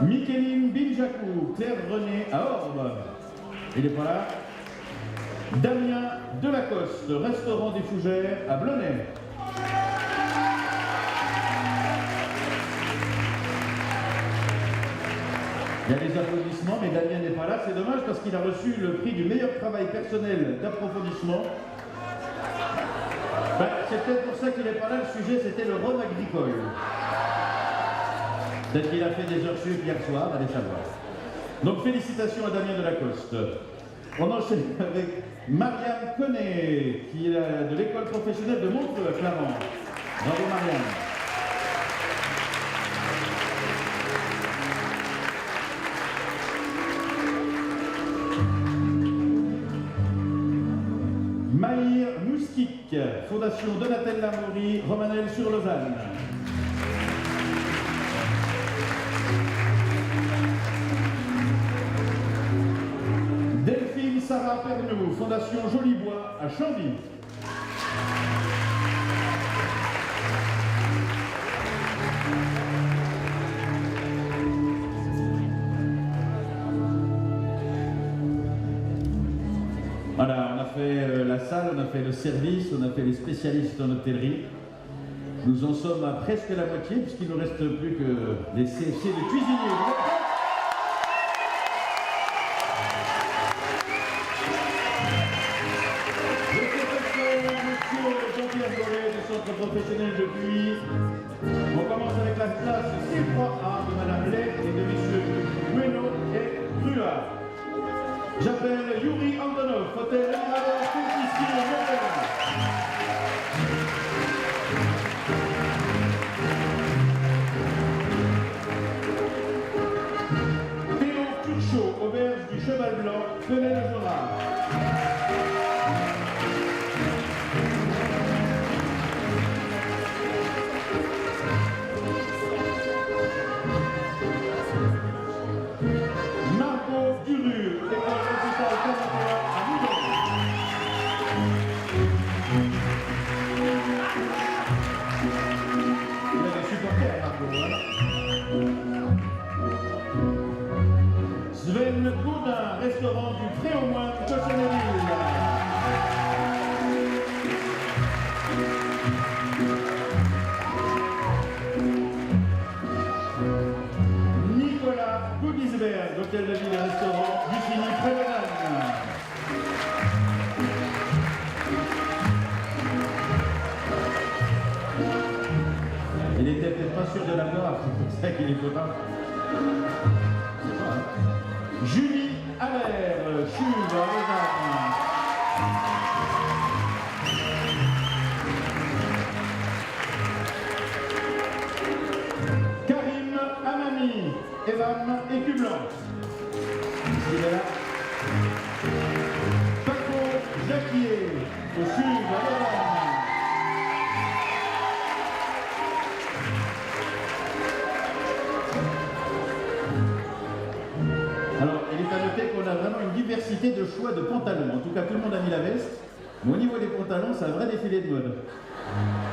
Micheline Binjakou, Claire René à Orbe. Il n'est pas là. Damien Delacoste, restaurant des Fougères à Blonay. Il y a des applaudissements, mais Damien n'est pas là. C'est dommage parce qu'il a reçu le prix du meilleur travail personnel d'approfondissement. Ben, c'est peut-être pour ça qu'il n'est pas là. Le sujet, c'était le rhum agricole. Peut-être qu'il a fait des heures sup hier soir, allez savoir. Donc félicitations à Damien Delacoste. On enchaîne avec Marianne Connet, qui est de l'école professionnelle de Montreux à Clarence. Bravo Marianne. Maïr Moustique, Fondation Donatelle Lamoury, Romanel sur Lausanne. Delphine Sarah Pernou, Fondation Jolibois à Chambly. Voilà, on a fait la salle, on a fait le service, on a fait les spécialistes en hôtellerie. Nous en sommes à presque la moitié, puisqu'il ne nous reste plus que les CFC de cuisiniers. Jean-Pierre Gollet du centre professionnel de Puy. On commence avec la classe C3A de Madame Lay et de Messieurs Bueno et Rua. J'appelle Yuri Andonov, hôtel Amiral Confisqué Théo Turchot, auberge du Cheval Blanc, Fenel-le-Jorard. Sven Gaudin, restaurant du Pré-au-Moine de Cocheneville. Nicolas Goudisberg, hôtel de ville et restaurant du Fini Pré-Lausanne. Il était peut-être pas sûr de l'avoir, c'est pour ça qu'il est content. Julie Allaire, Chuve, à Lausanne. Karim Amami, Evan Écublanc. Il est là. Paco Jacquier, au Chuve, à Lausanne. On a vraiment une diversité de choix de pantalons. En tout cas, tout le monde a mis la veste. Mais au niveau des pantalons, c'est un vrai défilé de mode.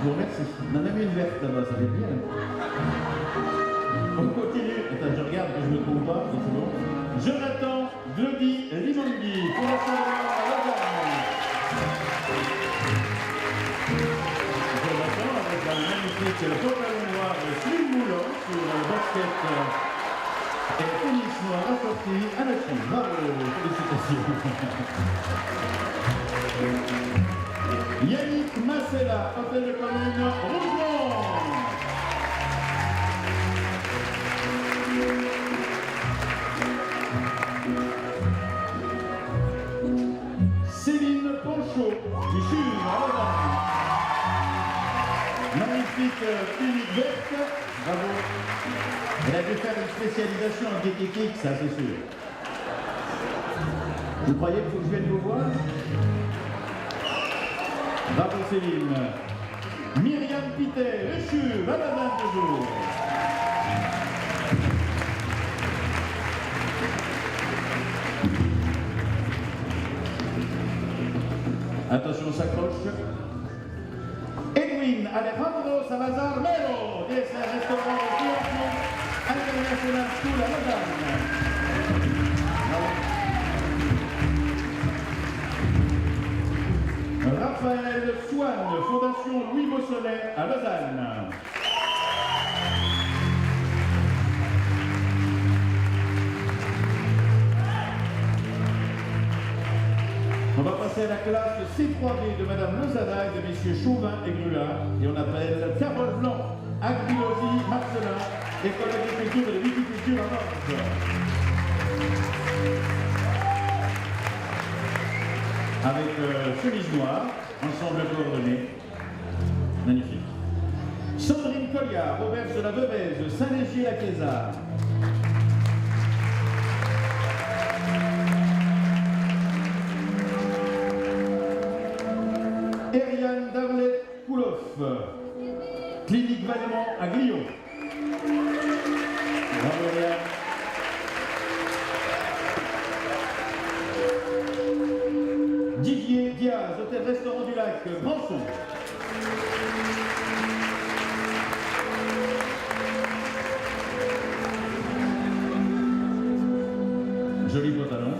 Bon, merci. On en a mis une verte là-bas, ça fait bien. On continue. Attends, je regarde que je ne me trompe pas. C'est bon. Jonathan Glody Rimangui, Fondation à Lausanne. Jonathan avec un magnifique pantalon noir slim moulant sur le basket. Et tennis noir assorti à la chine. Bravo, félicitations. Yannick Massella, hôtel de commune Rougemont. Céline Ponchot, du Sud, à Lausanne. Magnifique tunique verte. Bravo. Elle a dû faire une spécialisation en diététique, ça c'est sûr. Vous croyez qu'il faut que je vienne vous voir? Bravo Céline. Myriam Pité, le CHU, 21 toujours. Attention, on s'accroche. Edwin Alejandro Salazar Melo, DSR Restaurant International School à Maussonnet à Lausanne. On va passer à la classe C3D de Madame Lozada et de Messieurs Chauvin et Grula. Et on appelle Carole Blanc, Agrilosi, Marcelin, École d'agriculture et de viticulture à Morges. Avec chemise noire, ensemble coordonné. Magnifique. Sandrine Colliard, auberge de la Beuvèze, Saint-Légier-la-Quésard. Eriane Darlet-Kouloff, Clinique Valmont à Glion. Bravo Eriane. Didier Diaz, hôtel-restaurant du Lac, Branson. Joli pantalon.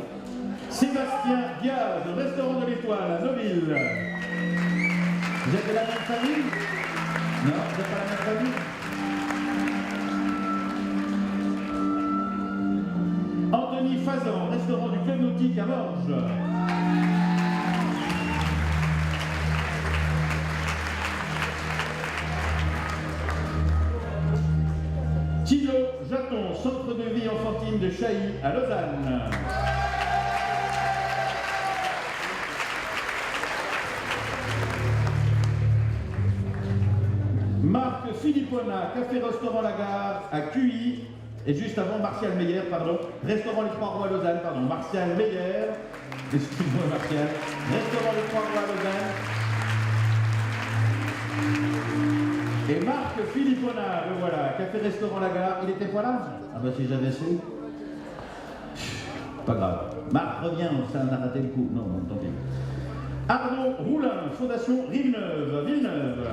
Sébastien Diaz, restaurant de l'Étoile à Noville. Vous êtes de la même famille? Non, vous n'êtes pas la même famille? Anthony Fazan, restaurant du Club Nautique à Morges. Thilo Jaton, centre de vie enfantine de Chailly à Lausanne. Marc Philippona, café-restaurant La Gare à QI, et juste avant Martial Meyer, pardon, restaurant Les Trois Rois à Lausanne, pardon, Martial Meyer, excuse-moi Martial, restaurant Les Trois Rois à Lausanne. Et Marc Philippona, le voilà, café-restaurant La Gare, il était pas là? Ah bah si j'avais su. Pas grave. Marc, reviens, ça on a raté le coup. Non, non, tant pis. Arnaud Roulin, Fondation Rive-Neuve, Villeneuve.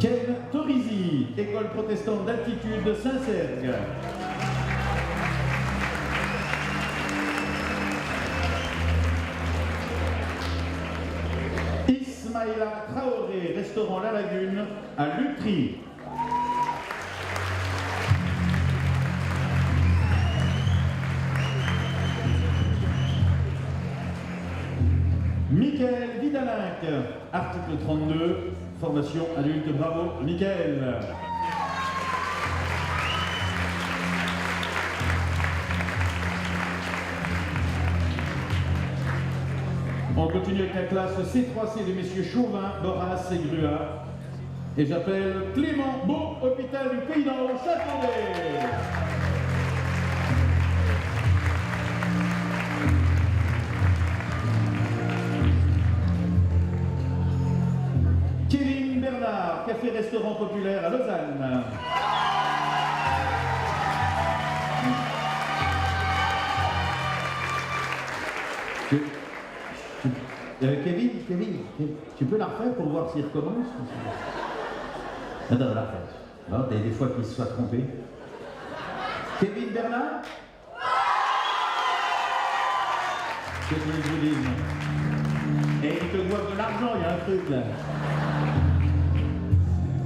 Ken Torisi, école protestante d'altitude de Saint-Sergue. Ismaïla Traoré, restaurant La Lagune à Lutry. Michael Vidalinck, article 32, formation adulte, bravo Michael. On continue avec la classe C3C de messieurs Chauvin, Boras et Grua. Et j'appelle Clément Beau, hôpital du Pays d'en Haut, Châteaudet. Kevin Bernard, café-restaurant populaire à Lausanne. Kevin, tu peux la refaire pour voir s'il recommence? Attends, la refaire. Non, des fois qu'il se soit trompé. Kevin Bernard? Kevin Boudin. Et il te doit de l'argent, il y a un truc là.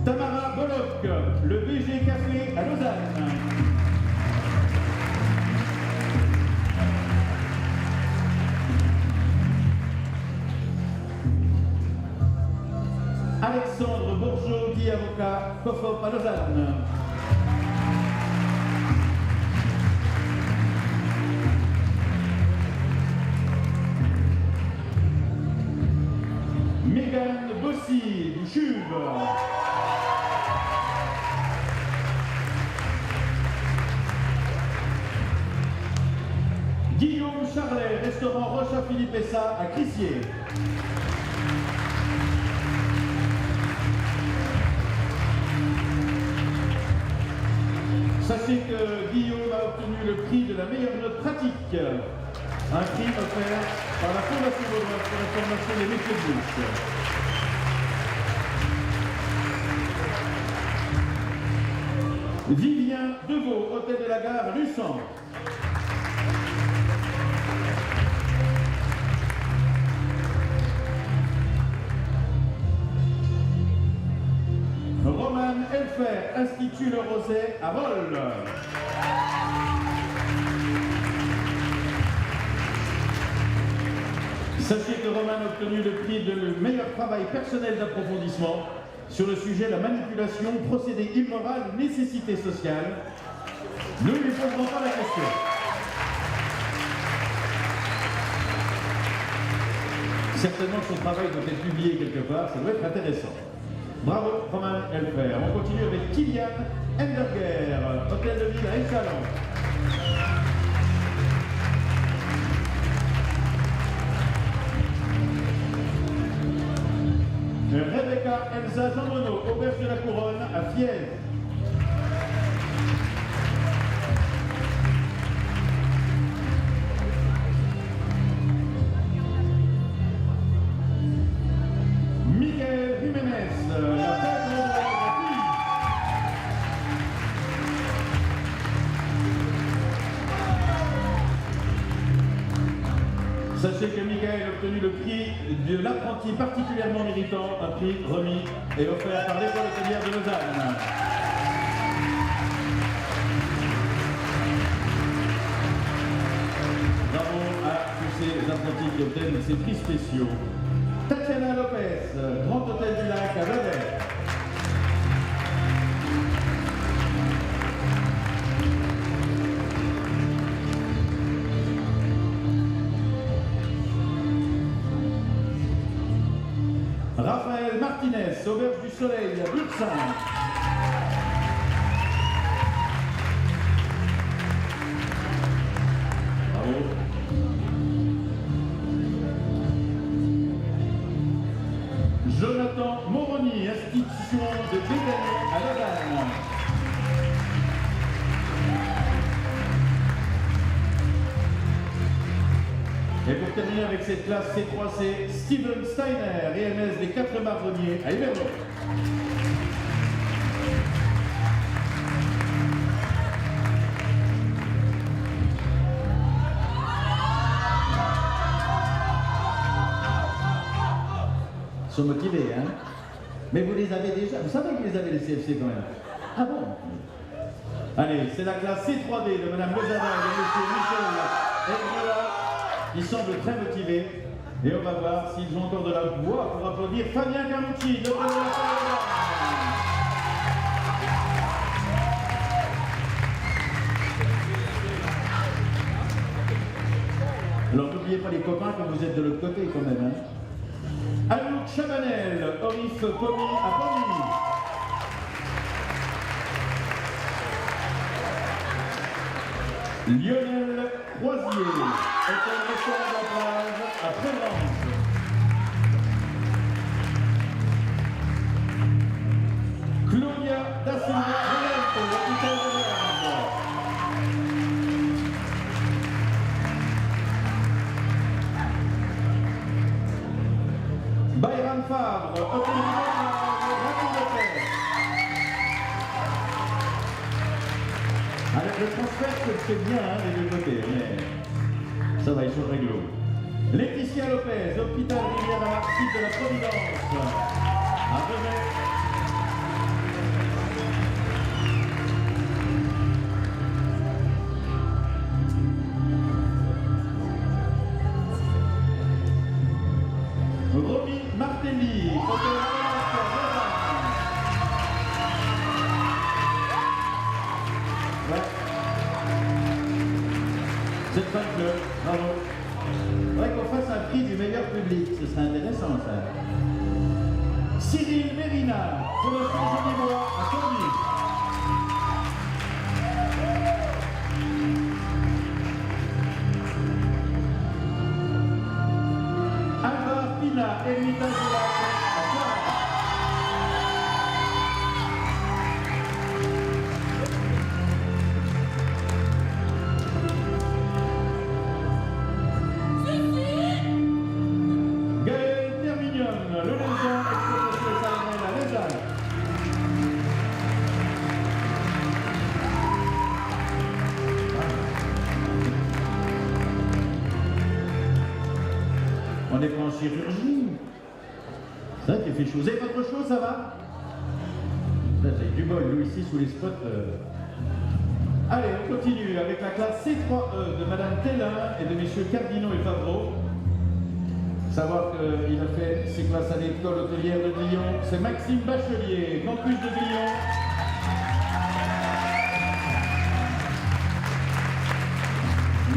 Tamara Bollock, le BG Café à Lausanne. Alexandre Bourgeot, dit avocat, COFOP à Lausanne. Mégane Bossy, du CHUV. Guillaume Charlet, restaurant Roche à Philippe Essa à Crissier. Sachez que Guillaume a obtenu le prix de la meilleure note pratique. Un prix offert par la Fondation Vaudoise pour la formation des métiers de bouche. Vivien Deveau, hôtel de la Gare, Luçon. Institut Le Roset à Rolles. Sachez que Roman a obtenu le prix de le meilleur travail personnel d'approfondissement sur le sujet la manipulation, procédé immoral, nécessité sociale. Nous ne lui poserons pas la question. Certainement que son travail doit être publié quelque part, ça doit être intéressant. Bravo Roman Elfer. On continue avec Kylian Enberger, hôtel de ville à Escalon. Rebecca Elsa Jean Monod, auberge de la Couronne à Fièvre. Miguel Jiménez, la tête de la fille. Sachez que Miguel a obtenu le prix de l'apprenti particulièrement méritant, un prix remis et offert par l'école hôtelière de Lausanne. Bravo à tous ces apprentis qui obtiennent ces prix spéciaux. Tatiana Lopez, Grand Hôtel du Lac à Velay. Raphaël Martinez, auberge du Soleil à Bursan. Bravo. Jonathan Moroni, institution de Béganet à Lausanne. Et pour terminer avec cette classe C3C, Steven Steiner, EMS des 4 Marronniers à Yvertot. Ils sont motivés, hein? Mais vous les avez déjà, vous savez que vous les avez les CFC quand même. Ah bon? Allez, c'est la classe C3D de Mme Lozana et de M. Michel Evrela. Ils semblent très motivés et on va voir s'ils ont encore de la voix pour applaudir Fabien Carmucci, le président de la Alors n'oubliez pas les copains quand vous êtes de l'autre côté quand même. Hein. Anouk Chabanel, Orif Pomy à Pomy. Lionel Croisier, hôtel restaurant de la plage à Prévence. Claudia da Silva Roberto, hôpital de Verve. Bayram Fabre, hôtel de Verve, alors le transfert c'est bien hein, des deux côtés, mais ça va, ils sont réglo. Laetitia Lopez, hôpital Riviera, site de la Providence, à Vevey. Romy Martelly, hôtel C'est pas que, bravo. Il faudrait qu'on fasse un prix du meilleur public, ce serait intéressant ça. Cyril Mérina, pour le Saint-Jean-des-Bois à Cornu. Alvar Pina, Hermitage de la à Clara. Le Lézan, exploitation salariale à Lausanne. On est pas en chirurgie. C'est vrai qu'il fait chaud. Vous avez pas trop chaud, ça va? Là, j'ai du bol, nous ici, sous les spots. Allez, on continue avec la classe C3E de Madame Tellin et de messieurs Cardinaux et Favreau. Savoir qu'il a fait ses classes à l'école hôtelière de Lyon. C'est Maxime Bachelier, campus de Lyon.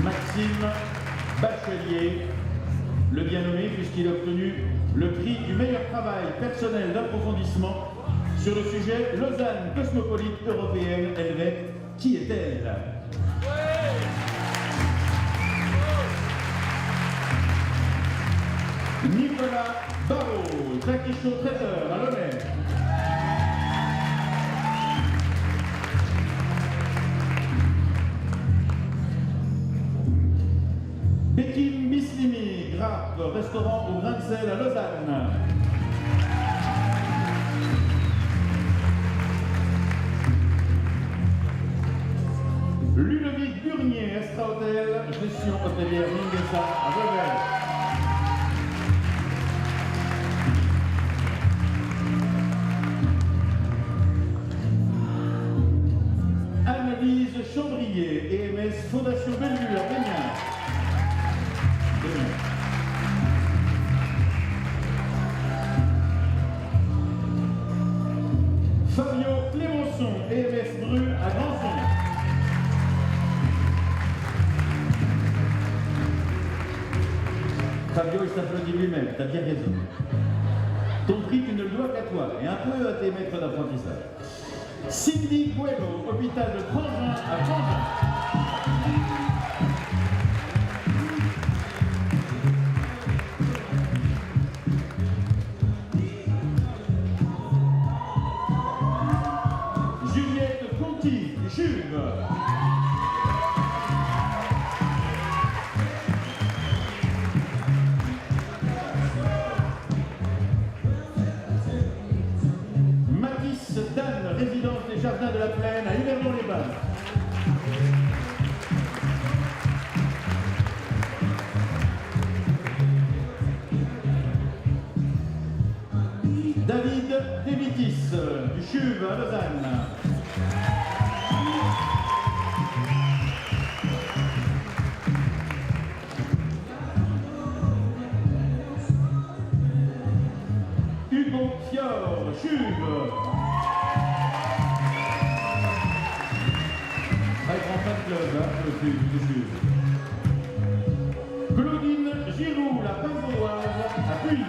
Maxime Bachelier, le bien nommé puisqu'il a obtenu le prix du meilleur travail personnel d'approfondissement sur le sujet Lausanne cosmopolite européenne helvète. Qui est-elle? Nicolas Barrault, Jackie Chaud traiteur à l'honneur. Bekim Bislimi, Grappe, restaurant au grain de sel à Lausanne. Ludovic Burnier, Estra Hôtel, gestion hôtelière Minguesa à Vevey. Annelise Chambrier, EMS Fondation Bellevue à Bénin. Fabio Clémençon, EMS Bru à Granson. Fabio, il s'applaudit lui-même, t'as bien raison. Ton prix, tu ne le dois qu'à toi, et un peu à tes maîtres d'apprentissage. Cindy Coelho, hôpital de Prangin à Prangin. Juliette Conti, Juve. Dan, résidence des Jardins de la Plaine à Yverdon-les-Bains. David Devitis, du CHUV à Lausanne. Hugo Fior, CHUV. Claudine Giroux, la Pince-Vaudoise, à Puy.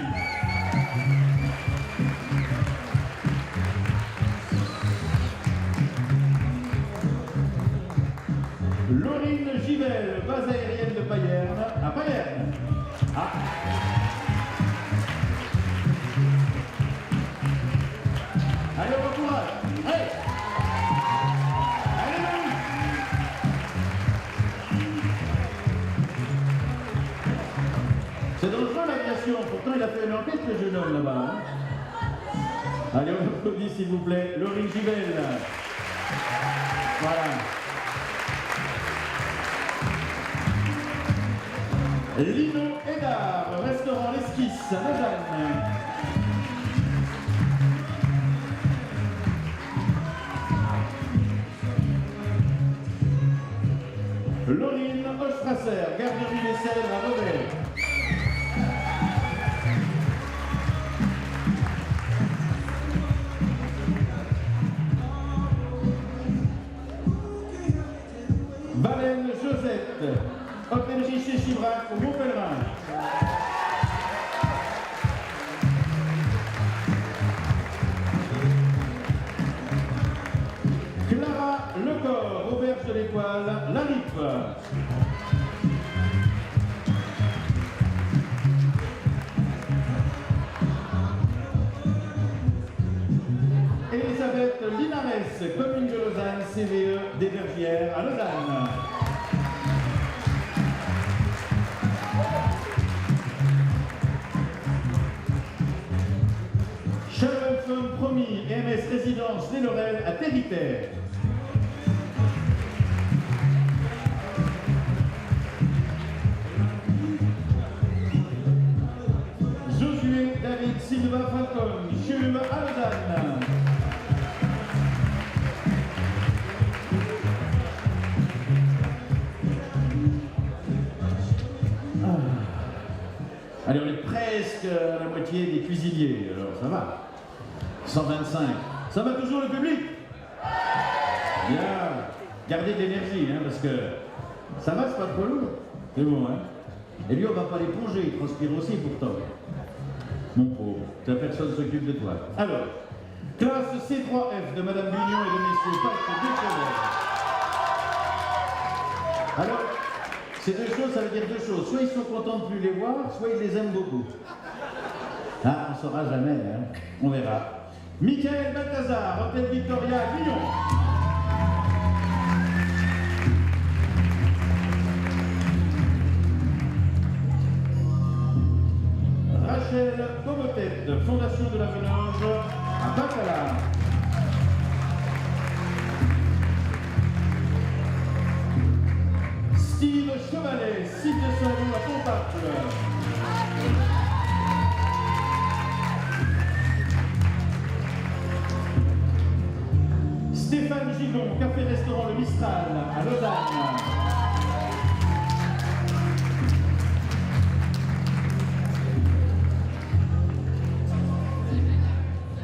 Laurine Givel, base aérienne de Payerne, à Payerne. Ah. Allez, on courage. Allez. C'est dangereux l'aviation, pourtant il a fait une enquête le jeune homme là-bas. Hein. Allez, on applaudit s'il vous plaît, Laurine Givel. Voilà. Lino Hédard, restaurant L'Esquisse à Lausanne. Laurine Ostrasser, garderie des Cèdres à Vevey. Valène Josette, hôtellerie chez Chibrac au Mont-Pèlerin. Clara Lecor, auberge de l'Étoile, La Rive. Elisabeth Linares, commune de Lausanne, CVE des Vergières à Lausanne. Cheval Femme Promis, MS Résidence des Laurel à Territaire. Josué David Silva Falcon, CHUV à Lausanne. Allez, on est presque à la moitié des cuisiniers, alors ça va. 125. Ça va toujours le public? Bien. Gardez de l'énergie, hein, parce que ça va, c'est pas trop lourd. C'est bon, hein. Et lui, on va pas l'éponger, il transpire aussi pourtant. Mon pauvre, ta personne s'occupe de toi. Alors, classe C3F de Madame Bignon et de Messieurs Pâques Découvert. Alors, ces deux choses, ça veut dire deux choses. Soit ils sont contents de plus les voir, soit ils les aiment beaucoup. Ah, on ne saura jamais, hein. On verra. Michael Balthazar, Hôtel Victoria, Lyon. Rachel Bobotet, Fondation de la Venoge, à Bacala. Steve Chevalet, site de Saint-Loup à Pontapple. Stéphane Gigon, café-restaurant Le Mistral à Lausanne.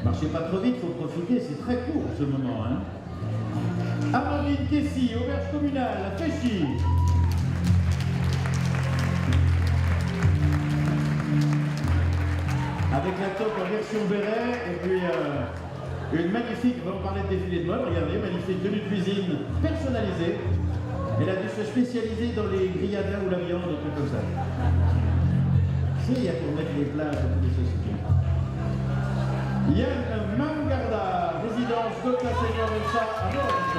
Marchez pas trop vite, il faut profiter, c'est très court ce moment. Hein. Amandine Kessy, auberge communale à Féchy. Avec la toque en version béret et puis une magnifique, on va parler de défilé de mode, regardez, magnifique tenue de cuisine personnalisée. Elle a dû se spécialiser dans les grillades ou la viande, des trucs comme ça. Si, il y a pour mettre les plats dans toutes les sociétés. Yann Mangarda, résidence Côte la Seigneur Elsa à Lorge.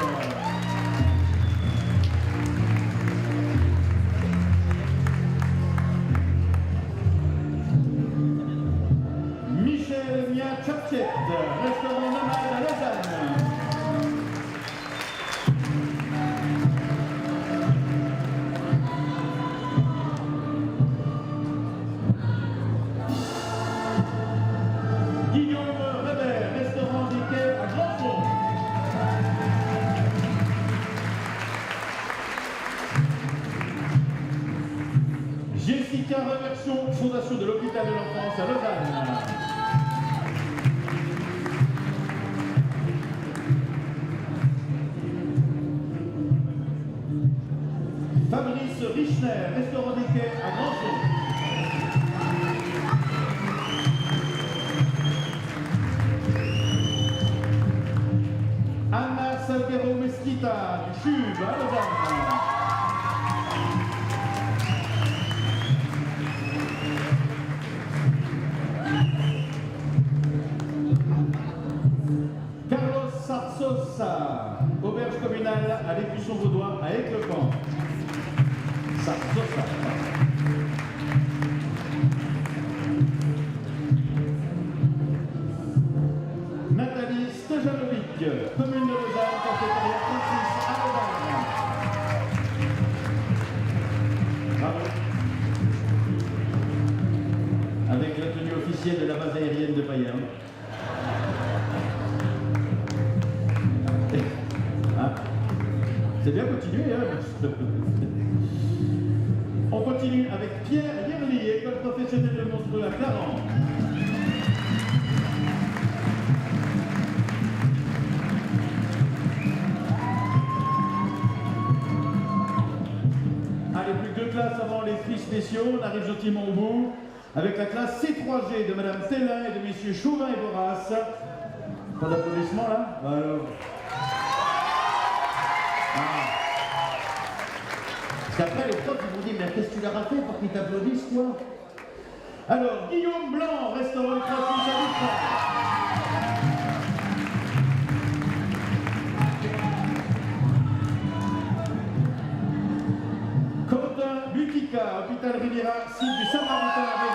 Michel Mia Tchapchet, restaurant nomade à Lausanne. Guillaume Rebert, restaurant des Quais à Grandfond. Jessica Reversion, Fondation de l'Hôpital de l'Enfance à Lausanne. Fabrice Richner, restaurant des Quais à Grandfond. Anna Salguero Mesquita du Chube à Lausanne. Carlos Sarsosa, auberge communale à l'Écusson Vaudois à Aix-le-Camp. Sarsosa. Nathalie Stojanovic, commune de Lausanne, cafétéria 36 à Lausanne. Bravo. Avec la tenue officielle de la base aérienne de Payerne. Ah. C'est bien continué, hein. On continue avec Pierre Yerli, école professionnelle de Montreux à Clarence. Allez, plus que deux classes avant les prix spéciaux, on arrive gentiment au bout, avec la classe C3G de Madame Tellin et de Messieurs Chauvin et Boras. Pas d'applaudissements là? Alors. Ah. Parce qu'après les profs ils vont dire, mais qu'est-ce que tu leur as fait pour qu'ils t'applaudissent toi? Alors, Guillaume Blanc, restaurant le classique à Victoire. Quentin Butica, hôpital Riviera, site du Samaritain.